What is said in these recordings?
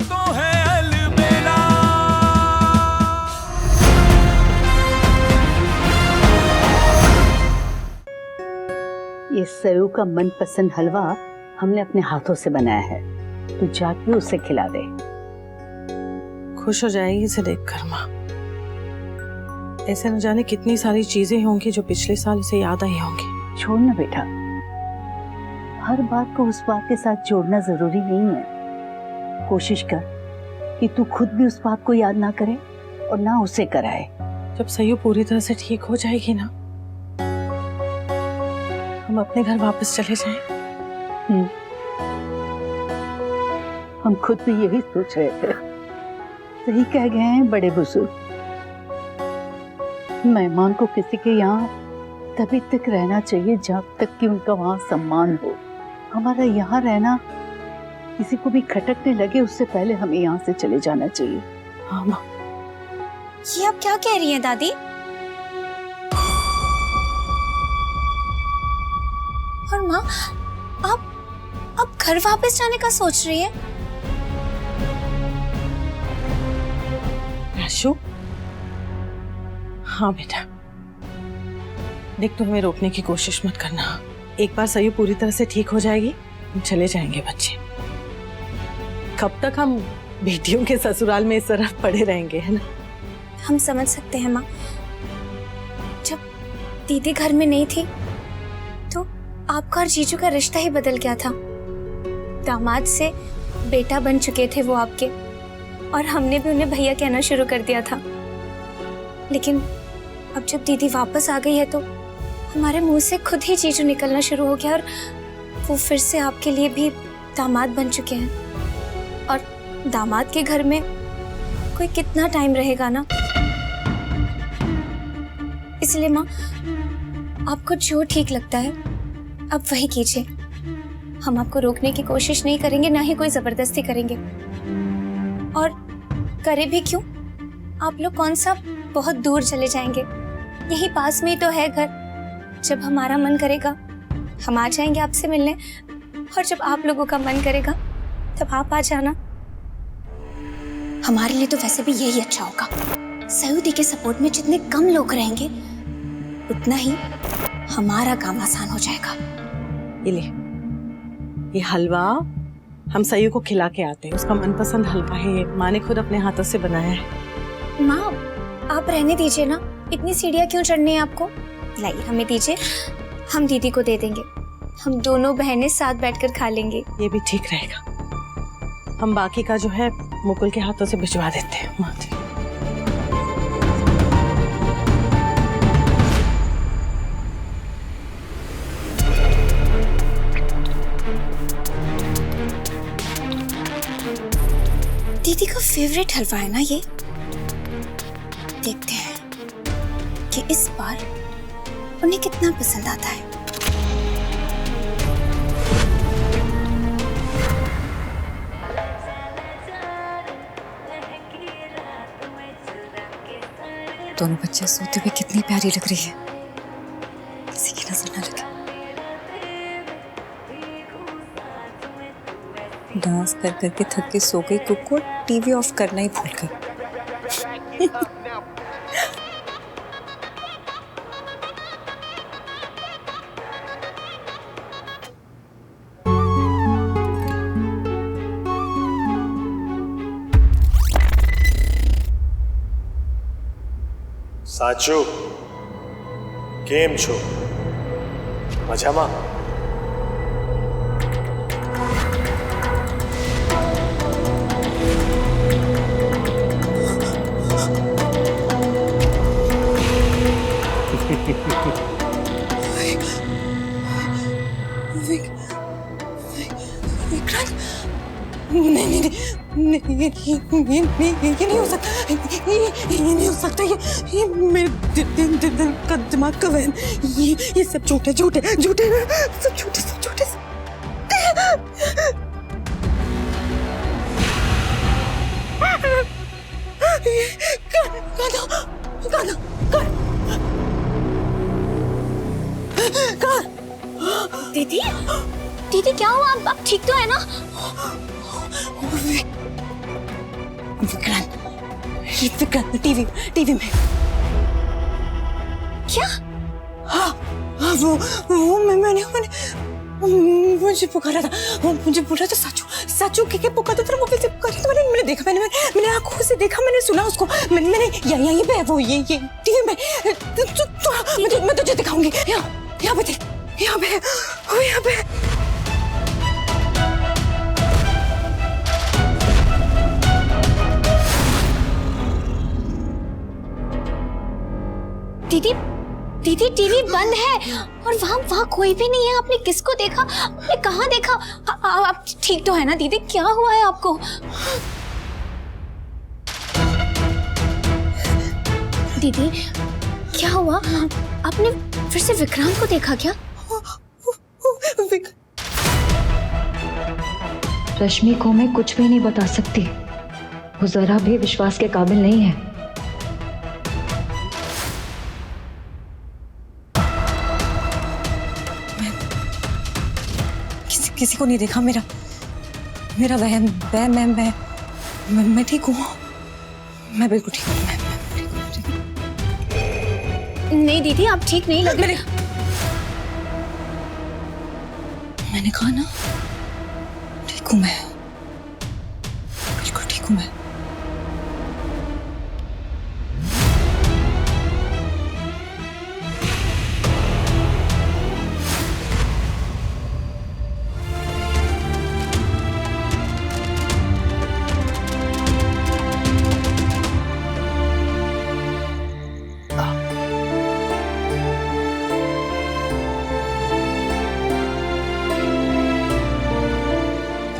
तो है अलबेला। ये सयू का मनपसंद हलवा हमने अपने हाथों से बनाया है, तू जाके उसे खिला दे। खुश हो जाएगी इसे देखकर माँ। ऐसे न जाने कितनी सारी चीजें होंगी जो पिछले साल इसे याद आई होंगी। छोड़ ना बेटा, हर बात को उस बात के साथ जोड़ना जरूरी नहीं है। कोशिश कर कि तू खुद भी उस बात को याद ना करे और ना उसे कराए। जब सयू पूरी तरह से ठीक हो जाएगी ना, हम अपने घर वापस चले जाएं। हम खुद भी यही सोच रहे थे। सही कह गए हैं बड़े बुजुर्ग, मेहमान को किसी के यहाँ तभी तक रहना चाहिए जब तक कि उनका वहाँ सम्मान हो। हमारा यहाँ रहना किसी को भी खटकने लगे उससे पहले हमें यहाँ से चले जाना चाहिए। हाँ माँ। ये आप क्या कह रही हैं दादी? और माँ, आप घर वापस जाने का सोच रही हैं? राशु, हाँ बेटा, देख तू हमें रोकने की कोशिश मत करना। एक बार सयू पूरी तरह से ठीक हो जाएगी, हम चले जाएंगे बच्चे। कब तक हम बेटियों के ससुराल में इस तरह पड़े रहेंगे, है ना? हम समझ सकते हैं माँ। जब दीदी घर में नहीं थी तो आपका और जीजू का रिश्ता ही बदल गया था। दामाद से बेटा बन चुके थे वो आपके, और हमने भी उन्हें भैया कहना शुरू कर दिया था। लेकिन अब जब दीदी वापस आ गई है तो हमारे मुंह से खुद ही जीजू निकलना शुरू हो गया, और वो फिर से आपके लिए भी दामाद बन चुके हैं। और दामाद के घर में कोई कितना टाइम रहेगा ना। इसलिए माँ, आपको जो ठीक लगता है आप वही कीजिए। हम आपको रोकने की कोशिश नहीं करेंगे, ना ही कोई जबरदस्ती करेंगे। और करे भी क्यों, आप लोग कौन सा बहुत दूर चले जाएंगे, यही पास में ही तो है घर। जब हमारा मन करेगा हम आ जाएंगे आपसे मिलने, और जब आप लोगों का मन करेगा तब आप आ जाना। हमारे लिए तो वैसे भी यही अच्छा होगा। सऊदी के सपोर्ट में जितने कम लोग रहेंगे उतना ही हमारा काम आसान हो जाएगा। ये ले, ये हलवा हम सयू को खिला के आते हैं। उसका मनपसंद हलवा है ये, माँ ने खुद अपने हाथों से बनाया है। माँ, आप रहने दीजिए ना, इतनी सीढ़ियाँ क्यों चढ़नी है आपको? लाइए हमें दीजिए, हम दीदी को दे देंगे। हम दोनों बहनें साथ बैठकर खा लेंगे। ये भी ठीक रहेगा। हम बाकी का जो है मुकुल के हाथों से भिजवा देते हैं। माँ जी। दीदी का फेवरेट हलवा है ना ये। देखते हैं कि इस बार उन्हें कितना पसंद आता है। दोनों बच्चे सोते हुए कितनी प्यारी लग रही है, किसी की नजर ना लगे। डांस कर करके थक के सो गई कुकू, टीवी ऑफ करना ही भूल गई। સાચું કેમ છો? મજામાં? नहीं, ये नहीं हो सकता। ये नहीं हो सकता। ये मेरे दिल का दिमाग का वहम। ये सब झूठे सब झूठे। दीदी क्या हुआ? आप ठीक तो है ना? विक्रांत, ये विक्रांत टीवी में। क्या? हाँ, वो मैंने मुझे पुकारा था, वो मुझे बोल रहा था साचू के पुकारा था, मोबाइल से पुकारा था। मैंने देखा, मैंने आंखों से देखा, मैंने सुना उसको। मैंने यहीं पे है वो, ये टीवी में। मैं तुझे दिखाऊंगी। यहाँ पे देख, यहाँ पे वो, यहाँ पे। दीदी टीवी बंद है और वहाँ कोई भी नहीं है। आपने किसको देखा? आपने कहाँ देखा? आप ठीक तो है ना दीदी? क्या हुआ है आपको? दीदी क्या हुआ? आपने फिर से विक्रांत को देखा क्या? रश्मि को मैं कुछ भी नहीं बता सकती, वो जरा भी विश्वास के काबिल नहीं है। किसी को नहीं देखा। मेरा वहम मैं ठीक हूँ। मैं बिल्कुल ठीक हूँ। नहीं दीदी, आप ठीक नहीं लग रहे। मैंने कहा ना, ठीक हूँ मैं, बिल्कुल ठीक हूँ मैं।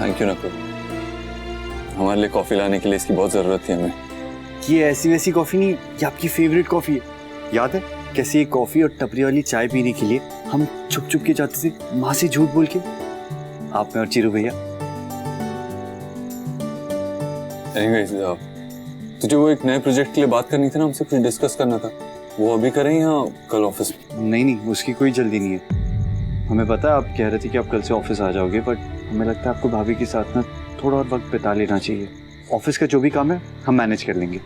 थैंक यू नकुल, हमारे लिए कॉफी लाने के लिए इसकी बहुत जरूरत थी हमें। ये ऐसी वैसी कॉफी नहीं, ये आपकी फेवरेट कॉफी है। याद है कैसे ये कॉफी और टपरी वाली चाय पीने के लिए हम छुप छुप के जाते थे माँ से झूठ बोल के, आप में और चिरू भैया। एनीवेज, तुझे वो एक नए प्रोजेक्ट के लिए बात करनी थी ना, हमसे कुछ डिस्कस करना था, वो अभी करें या कल ऑफिस में? नहीं, उसकी कोई जल्दी नहीं है। हमें पता है आप कह रहे थे कि आप कल से ऑफिस आ जाओगे, बट हमें लगता है आपको भाभी के साथ ना थोड़ा और वक्त बिता लेना चाहिए। ऑफिस का जो भी काम है हम मैनेज कर लेंगे।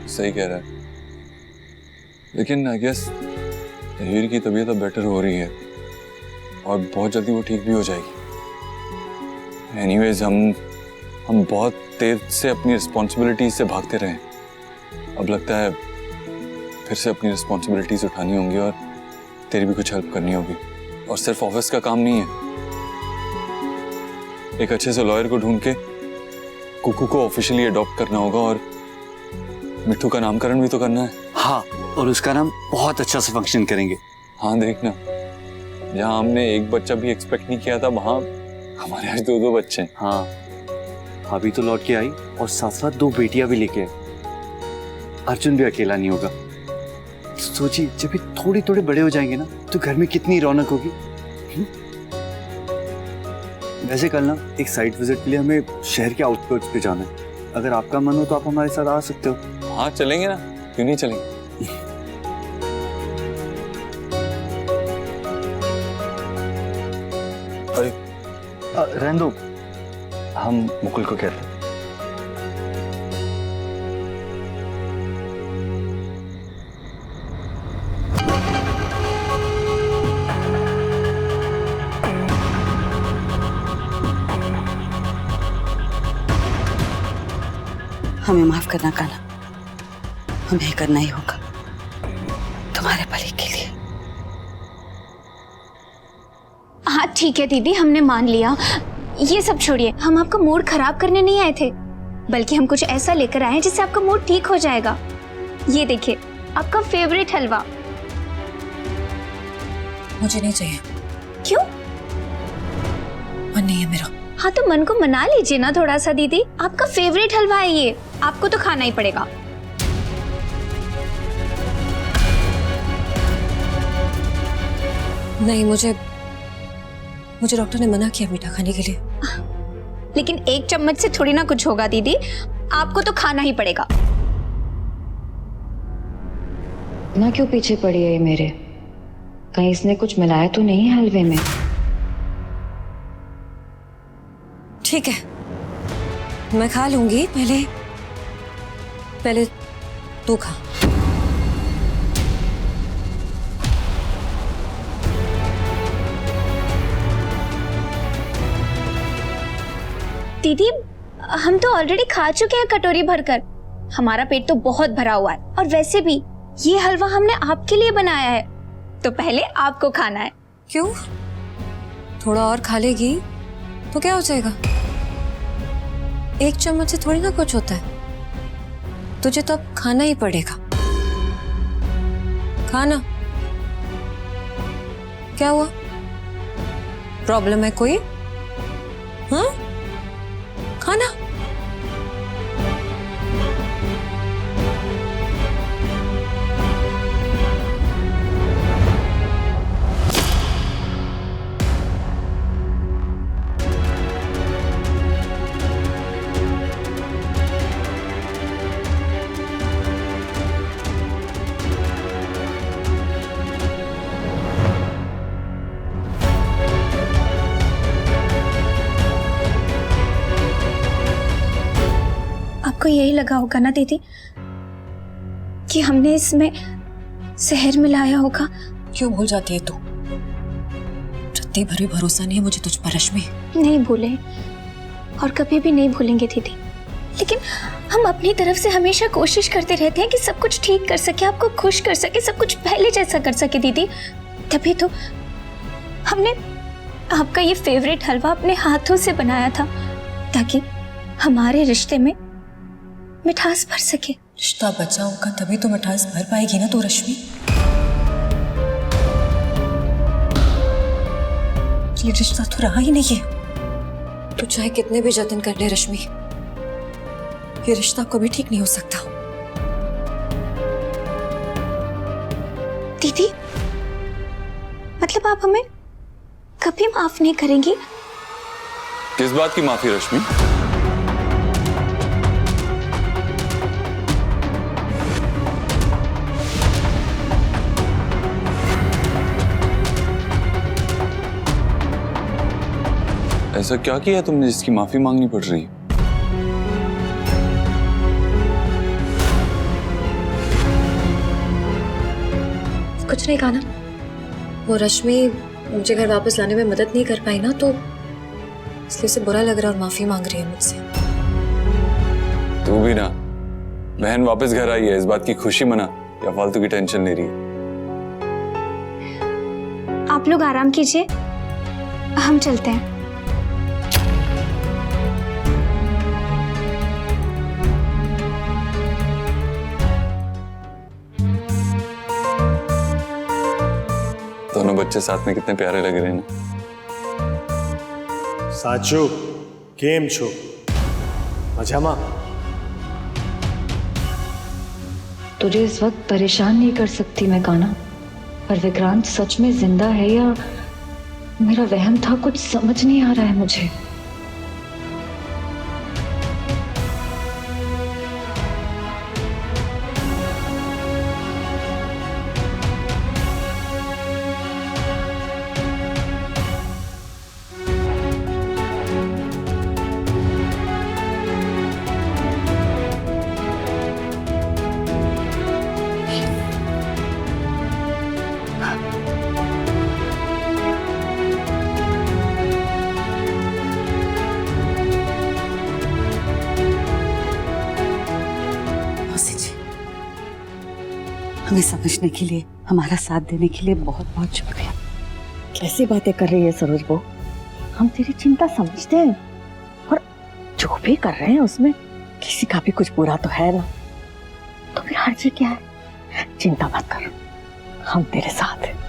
सही कह रहा है, लेकिन आई गेस तहीर की तबीयत अब बेटर हो रही है और बहुत जल्दी वो ठीक भी हो जाएगी। एनीवेज, हम बहुत देर से अपनी रिस्पॉन्सिबिलिटीज से भागते रहे। अब लगता है फिर से अपनी रिस्पॉन्सिबिलिटीज उठानी होंगी और तेरी भी कुछ हेल्प करनी होगी। और सिर्फ ऑफिस का काम नहीं है, एक अच्छे से लॉयर को ढूंढ के कुकू को ऑफिशियली अडॉप्ट करना होगा और मिट्टू का नामकरण भी तो करना है। हाँ, और उसका नाम बहुत अच्छा से फंक्शन करेंगे। हाँ देखना, जहाँ हमने एक बच्चा भी एक्सपेक्ट नहीं किया था, वहाँ हमारे आज 2 बच्चे हैं। हाँ, भाभी तो लौट के आई और साथ साथ 2 बेटियां भी लेके आई। अर्जुन भी अकेला नहीं होगा। सोचिए, जब ये थोड़े बड़े हो जाएंगे ना तो घर में कितनी रौनक होगी। वैसे कल ना एक साइट विजिट के लिए हमें शहर के आउटस्कर्ट्स पे जाना है। अगर आपका मन हो तो आप हमारे साथ आ सकते हो। हाँ चलेंगे ना, क्यों नहीं चलेंगे। रहने दो, हम मुकुल को कहते हैं। हमें माफ करना काना, हमें करना ही होगा तुम्हारे भले के लिए। हाँ ठीक है दीदी, हमने मान लिया। ये सब छोड़िए, हम आपका मूड खराब करने नहीं आए थे, बल्कि हम कुछ ऐसा लेकर आए हैं जिससे आपका मूड ठीक हो जाएगा। ये देखिए, आपका फेवरेट हलवा। मुझे नहीं चाहिए। क्यों? मन नहीं है मेरा। हाँ तो मन को मना लीजिए ना थोड़ा सा दीदी, आपका फेवरेट हलवा है ये, आपको तो खाना ही पड़ेगा। नहीं, मुझे डॉक्टर ने मना किया मीठा खाने के लिए। लेकिन 1 चम्मच से थोड़ी ना कुछ होगा दीदी, आपको तो खाना ही पड़ेगा। ना क्यों पीछे पड़ी है ये मेरे? कहीं इसने कुछ मिलाया तो नहीं हलवे में? ठीक है, मैं खा लूंगी, पहले तू खा। दीदी हम तो ऑलरेडी खा चुके हैं कटोरी भरकर। हमारा पेट तो बहुत भरा हुआ है, और वैसे भी ये हलवा हमने आपके लिए बनाया है, तो पहले आपको खाना है। क्यों? थोड़ा और खा लेगी तो क्या हो जाएगा? एक चम्मच से थोड़ी ना कुछ होता है। तुझे तो अब खाना ही पड़ेगा। खाना। क्या हुआ? प्रॉब्लम है कोई? हाँ? खाना। आपको यही लगा होगा ना दीदी कि हमने इसमें जहर मिलाया होगा। क्यों भूल जाती है तू? रत्ती भरी भरोसा नहीं है मुझे तुझ पर रश्मि। नहीं भूले और कभी भी नहीं भूलेंगे दीदी, लेकिन हम अपनी तरफ से हमेशा कोशिश करते रहते हैं कि सब कुछ ठीक कर सके, आपको खुश कर सके, सब कुछ पहले जैसा कर सके दीदी। तभी तो हमने आपका ये फेवरेट हलवा अपने हाथों से बनाया था, ताकि हमारे रिश्ते में मिठास भर सके। रिश्ता बचा होगा तभी तो मिठास भर पाएगी ना तू रश्मि। ये रिश्ता तो रहा ही नहीं है। तू चाहे कितने भी जतन कर ले रश्मि, ये रिश्ता कभी ठीक नहीं हो सकता। दीदी मतलब आप हमें कभी माफ नहीं करेंगी? किस बात की माफी रश्मि? ऐसा क्या किया तुमने जिसकी माफी मांगनी पड़ रही? कुछ नहीं कहा ना। वो रश्मि मुझे घर वापस लाने में मदद नहीं कर पाई ना, तो इसलिए उसे बुरा लग रहा है और माफी मांग रही है मुझसे। तू भी ना, बहन वापस घर आई है इस बात की खुशी मना या फालतू की टेंशन ले रही है? आप लोग आराम कीजिए, हम चलते हैं। दोनों बच्चे साथ में कितने प्यारे लग रहे हैं ना। साचू केम छो मजामा? तुझे इस वक्त परेशान नहीं कर सकती मैं काना, पर विक्रांत सच में जिंदा है या मेरा वहम था, कुछ समझ नहीं आ रहा है मुझे। हमें समझने के लिए, हमारा साथ देने के लिए बहुत बहुत शुक्रिया। कैसी बातें कर रही है सरोज बहू, हम तेरी चिंता समझते हैं और जो भी कर रहे हैं उसमें किसी का भी कुछ बुरा तो है ना, तो फिर हर्ज क्या है? चिंता मत कर, हम तेरे साथ हैं।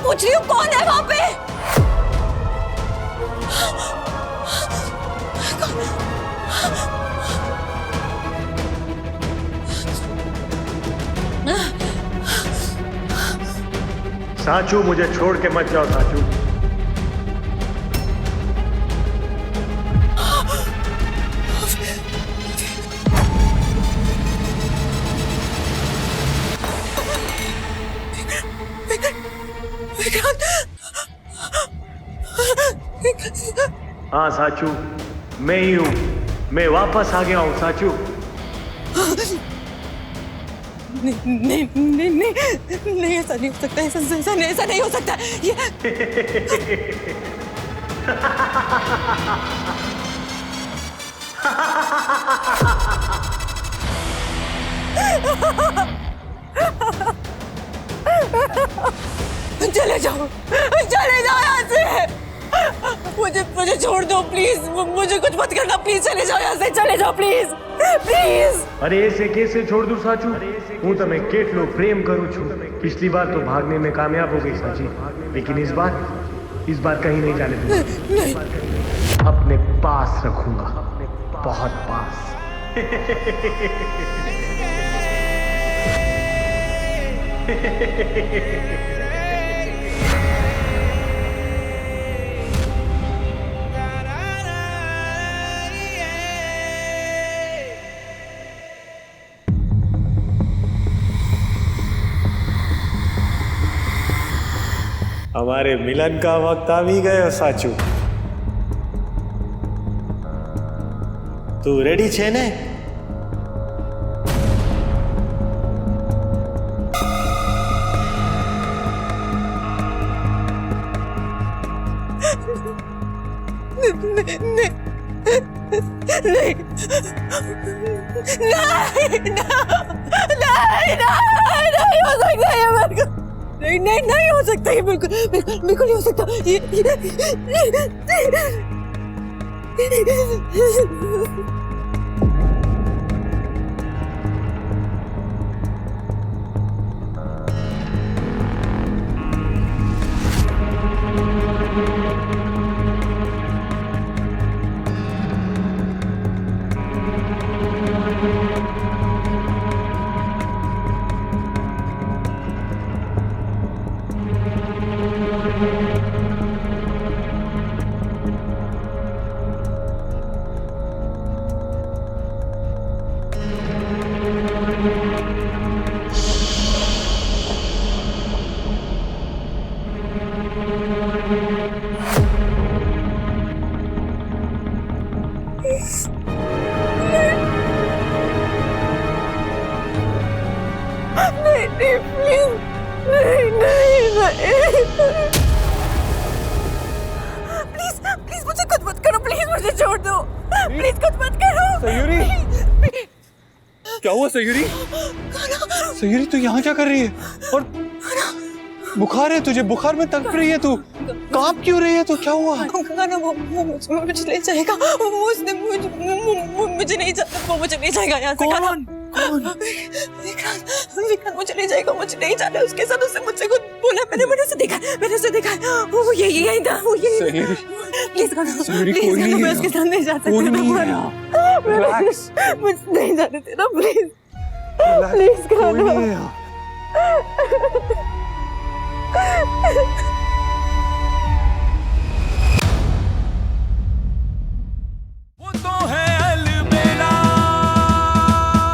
पूछ रही हूँ कौन है वहां पे? साचू मुझे छोड़ के मत जाओ साचू। हाँ साचू, मैं ही हूँ। मैं वापस आ गया हूँ साचू। नहीं ऐसा नहीं हो सकता, ऐसा नहीं हो सकता ये। चले जाओ यहाँ से। मुझे छोड़ दो प्लीज, मुझे कुछ मत करना प्लीज। चले जाओ यहाँ से, चले जाओ प्लीज प्लीज। अरे ऐसे कैसे छोड़ दूं साचू? हूँ तो मैं केटलो प्रेम करूँ छू। पिछली बार तो भागने में कामयाब हो गई साची, लेकिन इस बार कहीं नहीं जाने दूंगा। अपने पास रखूंगा, बहुत पास। हमारे मिलन का वक्त आ भी गयो साचू। तू रेडी छे ने? नहीं हो सकता ये, बिल्कुल नहीं हो सकता ये। प्लीज मुझे कुछ मत करो, प्लीज मुझे छोड़ दो, प्लीज कुछ मत करो। सयूरी, क्या हुआ सयूरी? सयूरी तू यहाँ क्या कर रही है? और बुखार है तुझे, बुखार में तड़प रही है तू, कांप क्यों रही है तू? क्या हुआ? वो मुझे ले जाएगा, उसने मुझे नहीं जाता, वो मुझे ले जाएगा यहाँ से। कौन? विक्रांत मुझे ले जाएगा, मुझे नहीं जाना उसके साथ। उसने मुझसे कुछ बोला, मैंने उसे देखा, वो यही था, वो यही। प्लीज मैं उसके साथ नहीं जा सकती, मुझे नहीं जाने देना प्लीज, प्लीज